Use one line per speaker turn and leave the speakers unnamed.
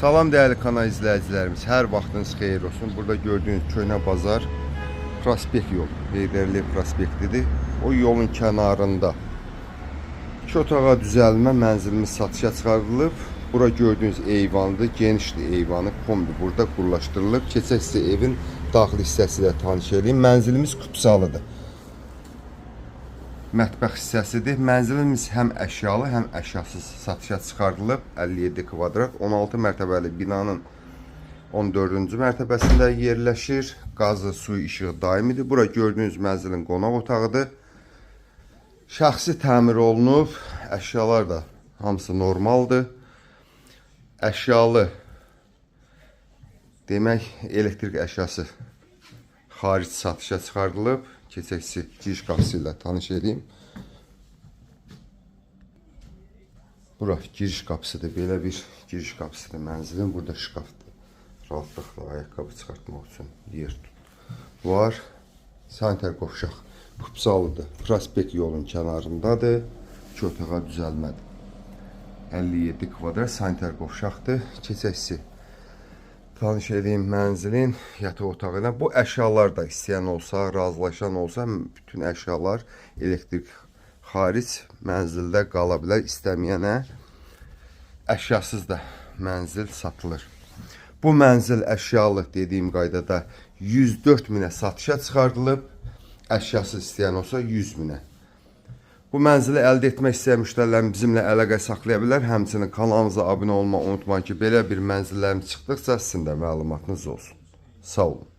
Salam değerli kanal izləyicilərimiz, hər vaxtınız xeyir olsun. Burada gördüğünüz Köhnə Bazar prospekt yol, Heydərli prospektidir. O yolun kənarında 2 otağa düzəlmə mənzilimiz satışa çıxarılıb. Bura gördüğünüz eyvandır, genişdir eyvanı, kombi burada qurlaşdırılıb. Keçək sizə evin daxili hissəsi ilə tanış edeyim. Mənzilimiz Kupsalıdır. Mətbəx hissəsidir. Mənzilimiz həm əşyalı, həm əşyasız satışa çıxarılıb. 57 kvadrat, 16 mərtəbəli binanın 14-cü mərtəbəsində yerləşir. Qazı, suyu, işığı daimidir. Bura gördüyünüz mənzilin qonaq otağıdır. Şəxsi təmir olunub. Əşyalar da hamısı normaldır. Əşyalı demək, elektrik əşyası xaric satışa çıxarılıb. Keçəksi giriş qapısı ilə tanış edeyim. Bura giriş qapısıdır. Belə bir giriş qapısıdır mənzilin. Burada şkafdır. Rahatlıqla ayaqqabı çıxartmaq üçün yer var. Sanitar qovşaq Kupsalıdır. Prospekt yolun kənarındadır. 2 otağa düzəlmədir. 57 kvadrat sanitar qovşaqdır. Keçəksi tanış edeyim mənzilin yataq otağı ilə. Bu əşyalar da istəyən olsa, razılaşan olsa, bütün əşyalar elektrik xaric mənzildə qala bilər. İstəməyənə əşyasız da mənzil satılır. Bu mənzil əşyalı dediyim qaydada 104 minə satışa çıxarılıb. Əşyasız istəyən olsa 100 minə. Bu mənzili əldə etmək istəyən müştərilərimiz bizimlə əlaqə saxlaya bilər. Həmçinin kanalımıza abunə olmağı unutmayın ki, belə bir mənzillərimiz çıxdıqca sizin də məlumatınız olsun. Sağ olun.